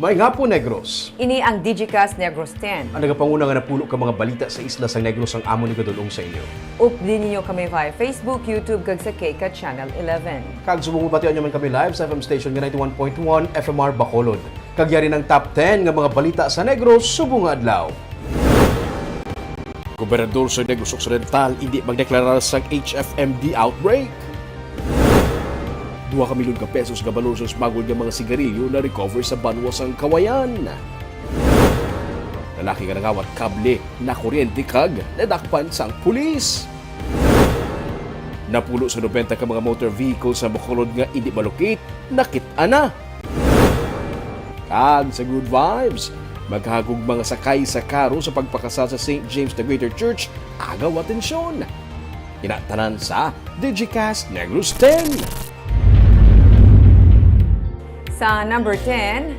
Maayong hapon, Negros. Ini ang Digicast Negros X. Ang nagapanguna nga napulo ka mga balita sa isla sa Negros ang amon ni gadulong sa inyo. Update ninyo kami via Facebook, YouTube, kag sa KK Channel 11. Kag subong batian nyo man kami live sa FM station nga 91.1 FMR Bacolod. Kag yari ng top 10 nga mga balita sa Negros subong nga adlaw. Gobernador sa Negros Occidental hindi magdeklarar sa HFMD outbreak. 2 milyon ka pesos nga balor sa smuggled nga mga sigarilyo na recover sa banwas ang Kawayan. Lalaki nga nangawat kable na kuryente kag nadakpan sang pulis. Napulo sa 90 ka mga motor vehicles sa Bacolod nga hindi malukit, nakit-a na. Kag sa good vibes, maghagog mga sakay sa karo sa pagpakasal sa St. James the Greater Church, agaw atensyon. Inatanan sa Digicast Negros X. Sa number 10,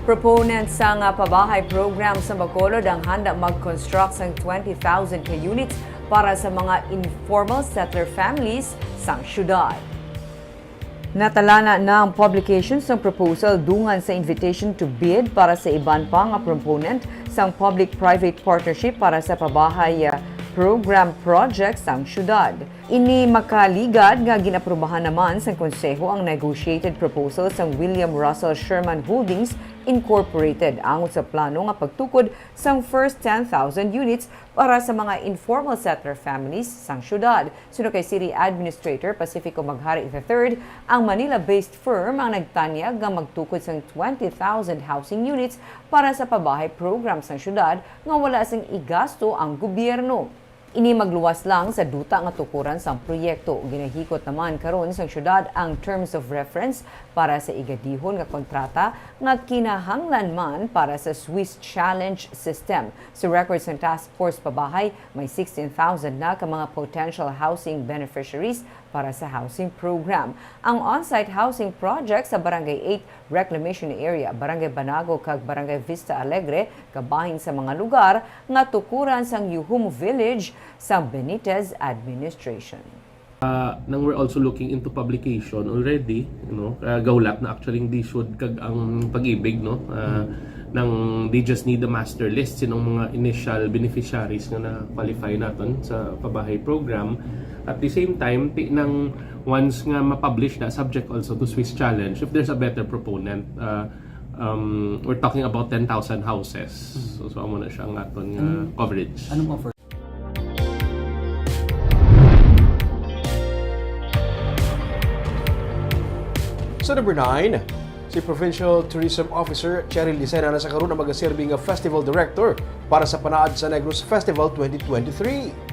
proponents sa nga pabahay program sa Bacolod ang handa mag-construct ng 20,000 ka units para sa mga informal settler families sa syudad. Natalana na ang publication sa proposal dungan sa invitation to bid para sa iban pa nga proponent sa public-private partnership para sa pabahay program project sang syudad. Ini makaligad nga ginaprubahan naman sa konseho ang negotiated proposal sang William Russell Sherman Holdings Incorporated angon sa plano nga pagtukod sang first 10,000 units para sa mga informal settler families sang syudad. Suno kay City Administrator Pacifico Maghari III, ang Manila-based firm ang nagtanyag nga magtukod sang 20,000 housing units para sa pabahay program sang syudad nga wala sang igasto ang gobyerno. Ini magluwas lang sa duta nga tukuran sa proyekto. Ginahikot naman karon sa syudad ang terms of reference para sa igadihon nga kontrata nga kinahanglan man para sa Swiss Challenge System. Sa records ng Task Force Pabahay, may 16,000 na ka mga potential housing beneficiaries para sa housing program. Ang on-site housing project sa Barangay 8 Reclamation Area, Barangay Banago kag Barangay Vista Alegre, kabahin sa mga lugar nga tukuran sang Yuhum Village sa Benitez Administration. Nang we're also looking into publication already, gawlat na actually hindi should kag ang pag-ibig, ng they just need the master list sinong mga initial beneficiaries nga na-qualify naton sa pabahay program. At the same time, nang once nga ma-publish na, subject also to Swiss Challenge, if there's a better proponent, we're talking about 10,000 houses. So amo na siya ang aton coverage. Anong offer? Sa number 9, si Provincial Tourism Officer Cheryl Lisena na sa karon ang magaserbi nga Festival Director para sa Panaad sa Negros Festival 2023.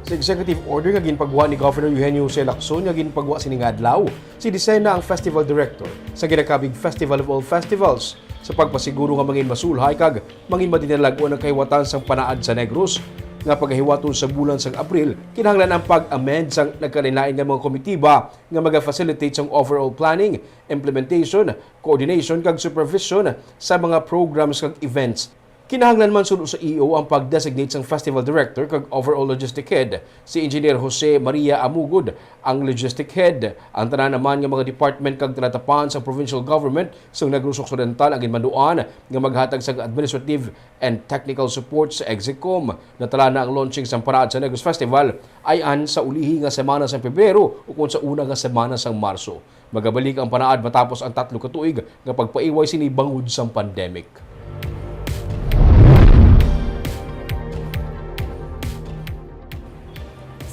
Sa executive order nga ginpagwa ni Governor Eugenio C. Lacson nga ginpagwa sining adlaw, si Lisena ang Festival Director sa ginakabig Festival of All Festivals sa pagpasiguro nga mangin masulhay kag mangin madinalagon ang kahiwatan sang Panaad sa Negros nga paghiwaton sa bulan sang Abril, kinahanglan ang pag-amend sang nagkalain-lain nga mga komitiba nga maga-facilitate sang overall planning, implementation, coordination kag supervision sa mga programs kag events. Kinahanglan man suno sa EO ang pag-designate sang Festival Director kag overall logistic head si Engineer Jose Maria Amugod ang logistic head. Ang tanan naman nga mga department kag tinatapan sa provincial government sang Negros Occidental ang ginmaduan nga maghatag sang administrative and technical support sa Execom. Natala na ang launching sang Panaad sa Negros Festival ayan sa ulihi nga semana sa Pebrero ukon sa una nga semana sang Marso. Magabalik ang Panaad matapos ang 3 ka tuig nga pagpaiway sini bangod sang pandemic.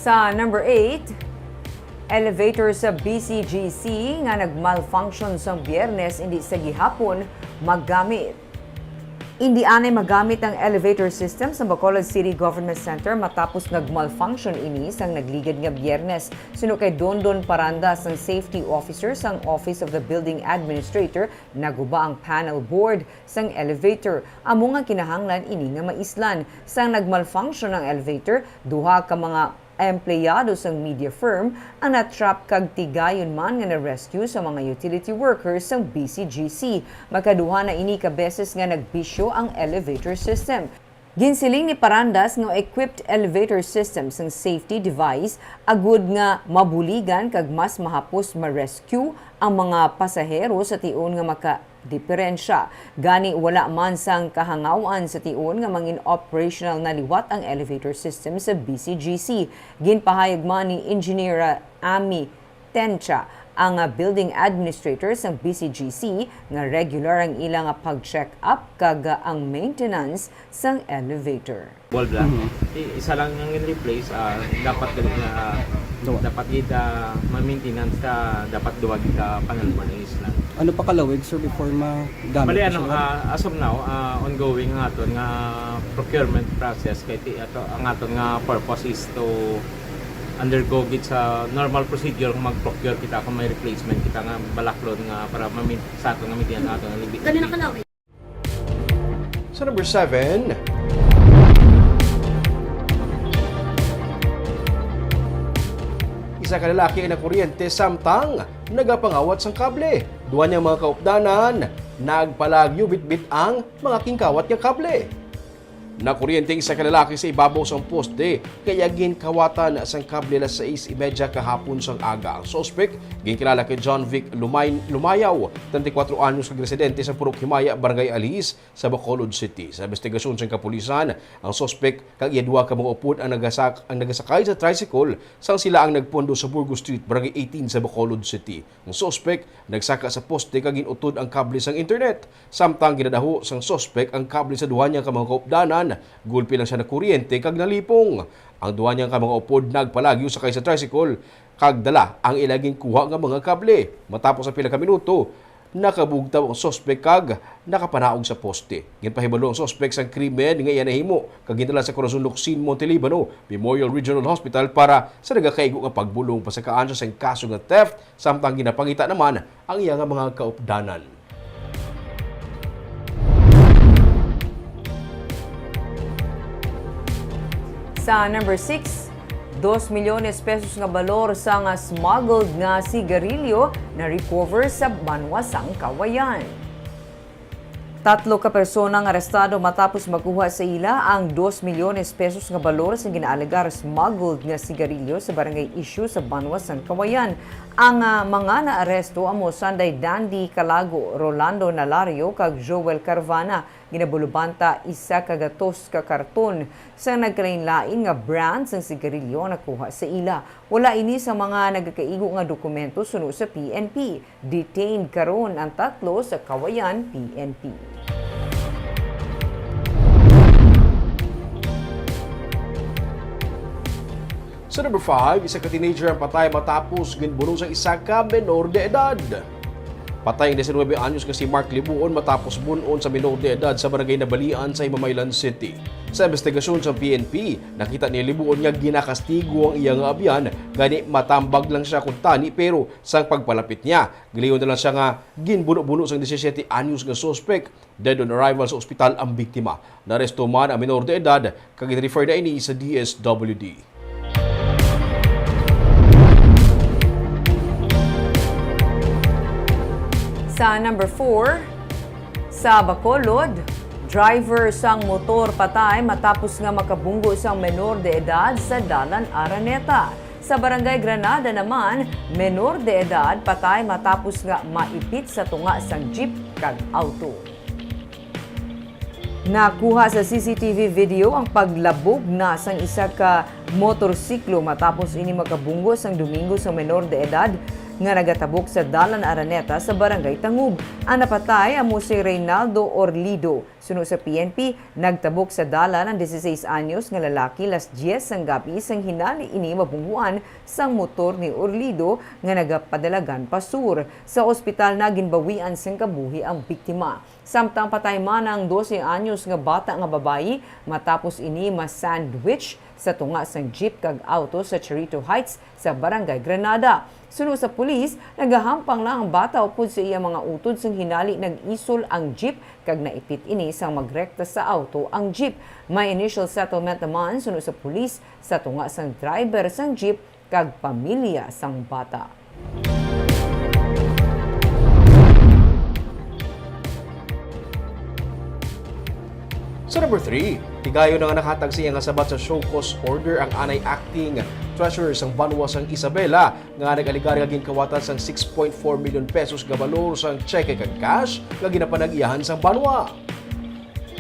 Sa number 8, elevator sa BCGC nga nagmalfunction sa Biyernes hindi sa gihapon maggamit. Hindi anay magamit ang elevator system sa Bacolod City Government Center matapos nagmalfunction ini sang nagligad nga Biyernes. Suno kay Dondon Paranda sang Safety Officer sang Office of the Building Administrator, naguba ang panel board sang elevator. Amo nga kinahanglan ini nga maislan. Sang nagmalfunction ang elevator, duha ka mga empleyado sang media firm ang natrap kag tigayon man nga na-rescue sa mga utility workers sang BCGC. Makaduha na ini ka beses nga nagbisyo ang elevator system. Ginsiling ni Parandas nga equipped elevator system sang safety device agud nga mabuligan kag mas mahapos ma-rescue ang mga pasahero sa tiun nga makadiferensya. Gani wala man sang kahangawan sa tiun nga mangin operational na liwat ang elevator system sa BCGC. Ginpahayag man ni Engineer Ami Tencha, ang building administrator ng BCGC nga regular ang ilang pag-check up kag ang maintenance sang elevator. Bulb lang. Isa lang ang in-replace, dapat dapat ma-maintenance ka, dapat duwag ka pangalman ng isla. Ano pa kalawig sir before magamit? Bali siya? as of now, ongoing ang aton nga procurement process kay ang aton nga purpose is to undergo git sa normal procedure kung mag-procure kita kung may replacement kita nga balaklon nga para sa aton nga median aton nga libit. Sa number 7, isa ka lalaki na kuryente samtang nagapangawat sang kable. Duwa niyang mga kaupdanan, nagpalagyo bitbit ang mga kingkawat ng kable. Nakuryenteng isa ka lalaki sa ibabaw sang poste kaya ginkawatan sang kable alas 6:30 kahapon sang aga. Ang suspect ginkilala kay John Vic Lumayaw, 34 anyos kag residente sa Purok Himaya, Barangay Alis sa Bacolod City. Sa investigasyon sang kapulisan, ang suspect kag duha ka mga upod ang nagasakay sa tricycle sang sila ang nagpondo sa Burgos Street, Barangay 18 sa Bacolod City. Ang suspect nagsaka sa poste kag ginutod ang kable sang internet. Samtang ginadaho sang suspect ang kable sa duha niya ka mga kaupdanan, gulpi lang siya na kuryente kag nalipong. Ang duwa niyang mga upod nagpalagyo sakay sa tricycle kag dala ang ilaging kuha nga mga kable. Matapos ang pila ka minuto, nakabugtaw ang suspect kag nakapanaog sa poste. Ginpahibalo ang suspect sa krimen nga iya nahimo kag gindala sa Corazon Locsin, Montelibano Memorial Regional Hospital para sa nagakaigo nga pagbulong pasakaan sa kaso nga theft, samtang ginapangita naman ang iya nga mga kaupdanan. Sa number 6, 2 milyones pesos nga balor sa nga smuggled nga sigarilyo na recover sa Banwasang Kawayan. 3 ka persona nga arestado matapos makuha sa ila ang 2 milyones pesos nga balor sa ginaalegar smuggled nga sigarilyo sa barangay issue sa Banwasang Kawayan. Ang mga naaresto amo Sunday Dandy Calago, Rolando Nalario kag Joel Carvana. Ginabulubanta isa kagatos ka karton sa nagkalain-lain nga brands ng sigarilyo nakuha sa ila. Wala ini sa mga nagkaigo nga dokumento suno sa PNP. Detained karon ang 3 sa Kawayan PNP. Sa number 5, isa ka teenager ang patay matapos ginbuno sa isa ka menor de edad. Patay ang 19 anyos nga si Mark Libuon matapos bunon sa menor de edad sa barangay Nabalian sa Himamaylan City. Sa investigasyon sa PNP, nakita ni Libuon nga ginakastigo ang iyang abyan, gani matambag lang siya kung tani pero sang pagpalapit niya, giliyon na lang siya nga ginbuno-buno sa 17 anyos nga suspect. Dead on arrival sa ospital ang biktima. Naresto man ang menor de edad kag refer na ini sa DSWD. Sa number 4, sa Bacolod, driver sang motor patay matapos nga makabunggo sang menor de edad sa Dalan Araneta. Sa Barangay Granada naman, menor de edad patay matapos nga maipit sa tunga sang jeep kag auto. Nakuha sa CCTV video ang paglabog na sang isa ka motorsiklo matapos ini makabunggo sang Domingo sa menor de edad nga nagatabok sa Dalan Araneta sa Barangay Tangub. Ang napatay amo si Reynaldo Orlido. Suno sa PNP, nagtabok sa dalan ang 16 anyos nga lalaki las 10 sang gabi sang hinali ini mabungguan sang motor ni Orlido nga nagapadalagan pasur. Sa ospital na ginbawian sang kabuhi ang biktima. Samtang patay man ang 12 anyos nga bata nga babayi matapos ini ma-sandwich sa tunga sang jeep kag auto sa Charito Heights sa Barangay Granada. Suno sa pulis, nagahampang lang ang bata upod sa iya mga utod sang hinali nag-isol ang jeep kag naipit ini sang magrekta sa auto ang jeep. May initial settlement naman suno sa pulis sa tunga sang driver sang jeep kag pamilya sang bata. Sa number 3, Tigayon na nga nakatag siya nga sabat sa show cause order ang anay acting treasurer sang Banwa sang Isabela nga nag-aligar nga ginkawatan sang 6.4 million pesos nga balor sang cheque kag cash nga ginapanag-iyahan sang Banwa.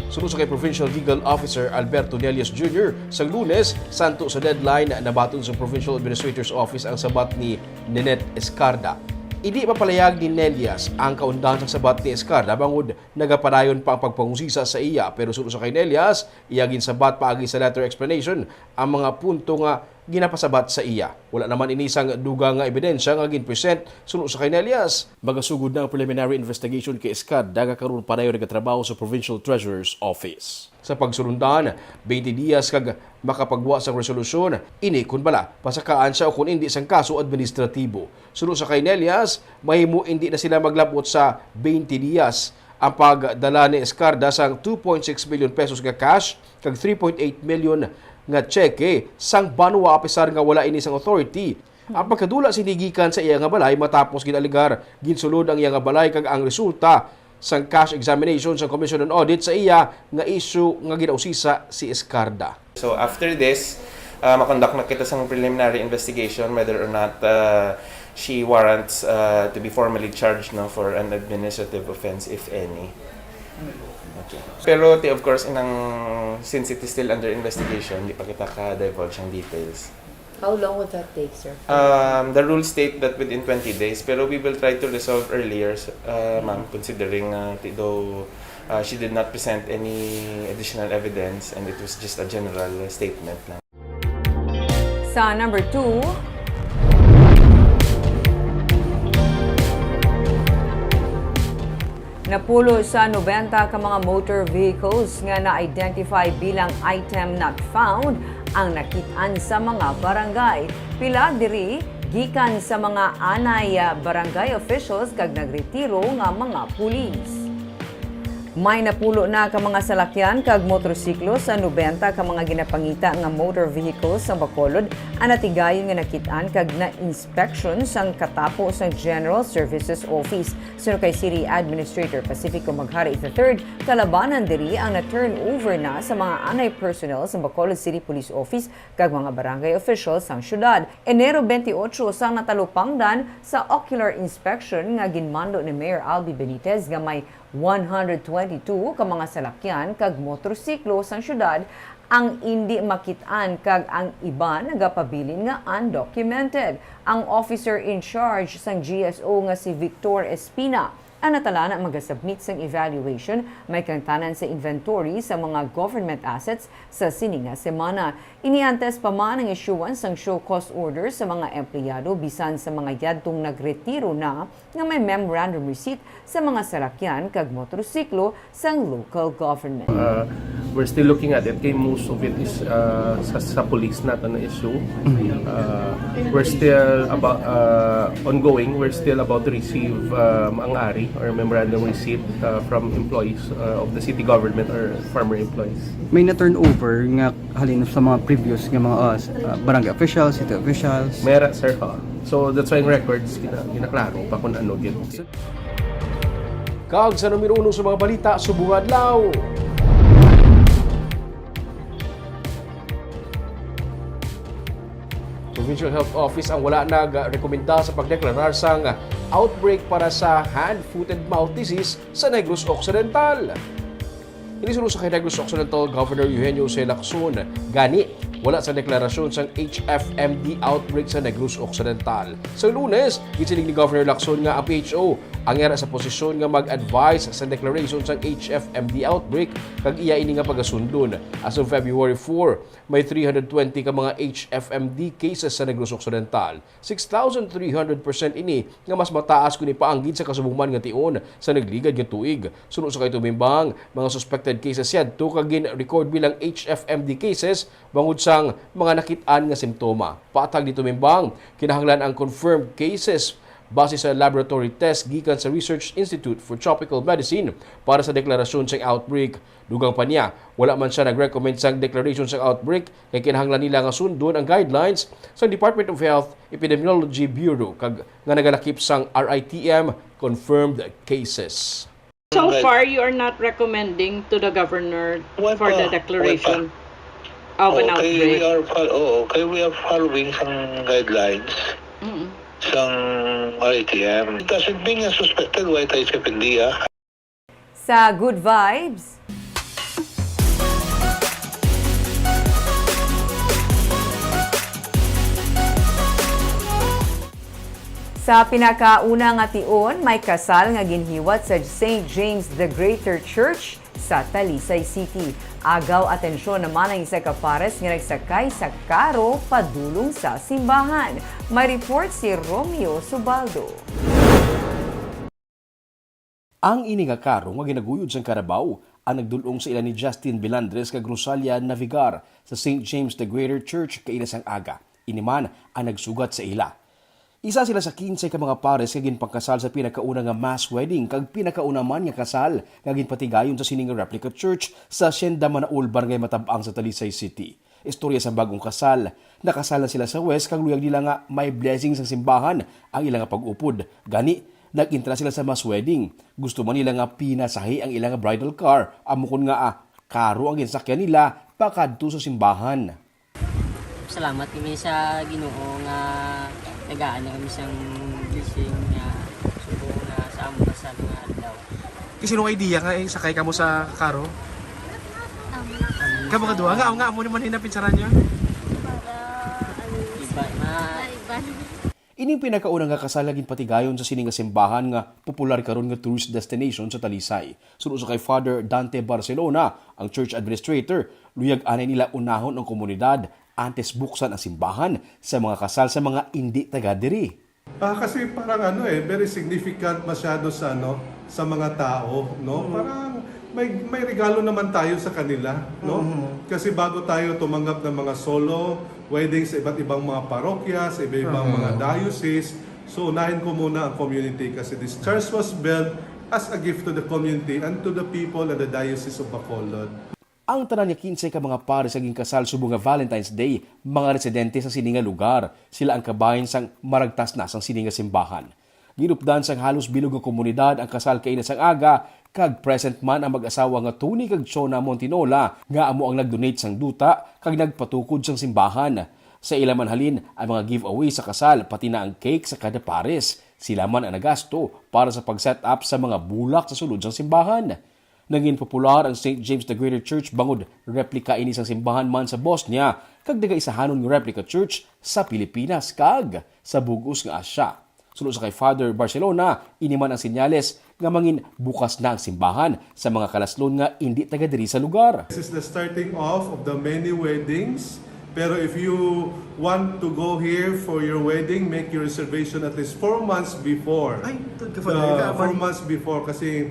Sunod sa kay Provincial Legal Officer Alberto Nelias Jr. sa Lunes, santo sa deadline na baton sa Provincial Administrator's Office ang sabat ni Ninette Escarda. Hindi mapalayag ni Nelias ang kaundahan sa sabat ni Escarda bangod nagapadayon pa ang pagpangusisa sa iya, pero sunod sa kay Nelias, iyagin sabat paagi sa letter explanation ang mga punto nga ginapasabat sa iya. Wala naman inisang dugang nga ebidensya nga ginpresent sunod sa kay Nelias. Magasugod na ang preliminary investigation kay Escarda nga karon padayon nagatrabaho sa Provincial Treasurer's Office. Sa pagsulundan, 20 dias kag makapagwa sa resolusyon, ini kun bala pasakaan siya o kung hindi sang kaso administratibo. Sunod sa kay Nelias, mahimo hindi na sila maglabot sa 20 dias ang pagdala ni Escarda sang 2.6 million pesos nga cash kag 3.8 million nga cheque sang Banwa apisar nga wala ini sang authority. Ang pagkadula sinigikan sa iya nga balay matapos ginaligar ginsulod ang iya nga balay kag ang resulta sang cash examination sa Commission on Audit sa iya nga issue nga ginausisa si Escarda. So after this, makonduct na kita sa preliminary investigation whether or not she warrants to be formally charged no, for an administrative offense, if any. Okay. Pero of course, since it is still under investigation, hindi pa kita ka-divulge ang details. How long would that take, sir? The rules state that within 20 days, pero we will try to resolve earlier, ma'am, considering though she did not present any additional evidence and it was just a general statement lang. Sa number 2, napulo sa 90 ka mga motor vehicles nga na-identify bilang item not found ang nakit-an sa mga barangay. Pila diri gikan sa mga anay barangay officials kag nagretiro nga mga pulis. May napulo na ka mga salakyan kag motorsiklo sa 90 ka mga ginapangita nga motor vehicles sa Bacolod ang natigayon nga nakit-an kag na-inspection sang katapo sang General Services Office. Suno kay City Administrator Pacifico Maghari III, kalabanan diri ang na-turnover na sa mga anay personnel sa Bacolod City Police Office kag mga barangay officials sang syudad. Enero 28 sang natalupangdan sa ocular inspection nga ginmando ni Mayor Albi Benitez nga may 122 ka mga salakyan kag motorsiklo sang syudad ang hindi makit-an kag ang iba nagapabilin nga undocumented. Ang officer in charge sang GSO nga si Victor Espina ang natalana magasubmit sang evaluation may kantanan sa inventory sa mga government assets sa sininga semana. Iniantes pa man ang issuance sang show cause order sa mga empleyado bisan sa mga yadtong nagretiro na nga may memorandum receipt sa mga salakyan kag motorsiklo sang local government. We're still looking at it kay most of it is sa police na na issue. We're still about ongoing. We're still about to receive ang ari or memorandum receipt from employees of the city government or former employees. May na-turnover nga halin sa mga previous nga mga barangay officials, city officials. Meron, sir. So that's why yung records ginaklaro pa kung ano gito. Kag sa numero 1 sa mga balita, subong adlaw. Provincial Health Office ang wala nag-rekomenda sa pagdeklarar sang outbreak para sa hand-foot-and-mouth disease sa Negros Occidental. Inisulong sa kay Negros Occidental Governor Eugenio C. Lacson, gani wala sa deklarasyon sang HFMD outbreak sa Negros Occidental. Sa Lunes, gisiling ni Governor Lacson nga ang PHO ang era sa posisyon nga mag-advise sa declaration sang HFMD outbreak kag iya ini nga pagasundon. As of February 4, may 320 ka mga HFMD cases sa Negros Occidental. 6,300% ini nga mas mataas kuni paanggid sa kasubungman nga tion sa nagligad nga tuig. Sunod sa kay tumimbang, mga suspected cases yadto kag gin-record bilang HFMD cases bangod sang mga nakit-an nga simptoma. Patag dito mimbang, kinahanglan ang confirmed cases base sa laboratory test gikan sa Research Institute for Tropical Medicine para sa deklarasyon sa outbreak. Dugang pa niya, wala man siya nag-recommend sa declaration sa outbreak kay kinahanglan nila nga sundon ang guidelines sa Department of Health Epidemiology Bureau kag nga nagalakip sang RITM confirmed cases. So far, you are not recommending to the governor for the declaration of an outbreak. We are following some guidelines. Some ITM. It doesn't mean suspected why tayo sa pindiya. Sa Good Vibes, sa pinakauna nga tion, may kasal nga ginhiwat sa St. James the Greater Church sa Talisay City. Agaw atensyon naman ang isa ka pares nga nagsakay sa karo padulong sa simbahan. May report si Romeo Subaldo. Ang ini nga karo nga ginaguyod sa Carabao ang nagdulong sa ilan ni Justin Belandres kag Rosalia Navigar sa St. James the Greater Church kailasang aga. Iniman ang nagsugat sa ila. Isa sila sa 15 ka mga pares nga ginpangkasal sa pinakauna nga mass wedding kag pinakauna man nga kasal nga ginpatigayon sa sining replica church sa Hacienda Manaul, Barangay Matabang sa Talisay City. Istorya sa bagong kasal. Nakasalan sila sa West kag luyag nila nga may blessings sa simbahan ang ilang pag-upod. Gani nag-intra sila sa mass wedding. Gusto man nila nga pinasahi ang ilang bridal car. Amukon nga karo ang ginsakyan nila pakadto sa simbahan. Salamat kami sa Ginoo nga nagaan na kami siyang blessing nga subo na sa amo sa mga adlaw. Sino idea nga sakay ka mo sa karo? Kamu kadua nga amo naman hinapinsaran niyo? Ining pinakaunang nga kasal laging patigayon sa sining nga simbahan nga popular karon nga tourist destination sa Talisay. Sunod sa kay Father Dante Barcelona, ang church administrator, luyag anay nila unahon ang komunidad antes buksan ang simbahan sa mga kasal sa mga hindi taga-diri. Kasi parang very significant masyado sa sa mga tao, no? Parang may regalo naman tayo sa kanila, no? Kasi bago tayo tumanggap ng mga solo weddings sa iba't ibang mga parokya, sa iba't ibang mga diocese, so unahin ko muna ang community kasi this church was built as a gift to the community and to the people of the Diocese of Bacolod. Ang tanan niya 15 ka mga pares aging kasal subong nga Valentine's Day, mga residente sa sininga lugar. Sila ang kabahin sang maragtas na sang sininga simbahan. Ginupdan sang halos bilog nga komunidad ang kasal kay sang aga, kag present man ang mag-asawa nga Tony kag Chona Montinola nga amo ang nag-donate sang duta kag nagpatukod sang simbahan. Sa ila man halin ang mga giveaway sa kasal pati na ang cake sa kada pares. Sila man ang nagasto para sa pag-set up sa mga bulak sa sulod sang simbahan. Naging popular ang St. James the Greater Church bangod replika ini sang simbahan man sa Bosnia kag nagaisahanon nga replica church sa Pilipinas kag sa bugos nga Asya. Sunod sa kay Father Barcelona, ini man ang sinyales nga mangin bukas na ang simbahan sa mga kalaslon nga hindi taga-diri sa lugar. This is the starting off of the many weddings. Pero if you want to go here for your wedding, make your reservation at least 4 months before. 4 months before kasi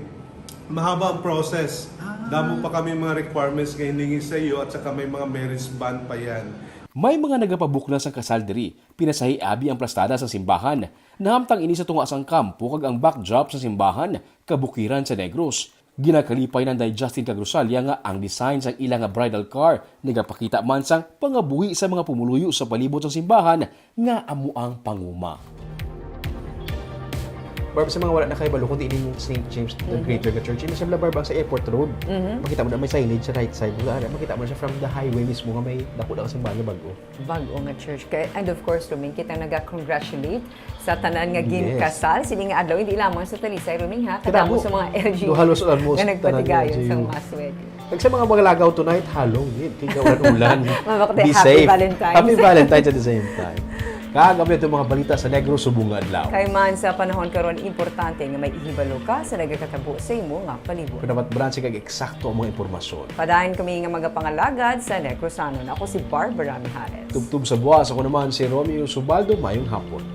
mahaba ang process. Damo pa kami mga requirements nga hiningi sa iyo at saka may mga marriage band pa yan. May mga nagapabook na sa kasal diri. Pinasahi abi ang plastada sa simbahan. Nahamtang ini sa tunga sang kampo kag ang backdrop sa simbahan kabukiran sa Negros. Ginakalipay ng Justin kag Rosalia nga ang design sang ilang nga bridal car nagapakita man sang pangabuhi sa mga pumuluyo sa palibot sa simbahan nga amo ang panguma. Barb, sa mga wala na kayo balo, kung diinin yung St. James the Greater Church, ini sa Barb sa airport road. Makita mo na may signage sa right side. Makita mo na siya from the highway mismo nga may dako na simbahan nga bago. Bago nga church. And of course, Ruming, kita naga-congratulate sa tanan nga ginkasal. Sini nga adlaw, hindi lamang sa Talisay, Ruming, ha? Kadamo sa mga LGU na nagpatigayon sa mass wedding. Sa mga lagaw tonight, halong din. Kaya ulan. Be happy safe. Valentine's. Happy Valentine's at the same time. Kagabit itong mga balita sa Negros subong adlaw. Kay man sa panahon karon importante nga may ihibalo ka sa nagakatabo sa imo nga palibot. Kung dapat branche kag eksakto ang mga impormasyon. Padayon kami nga magapangalagad sa Negrosanon. Ako si Barbara Mijares. Tubtub sa buwas, ako naman si Romeo Subaldo, mayong hapon.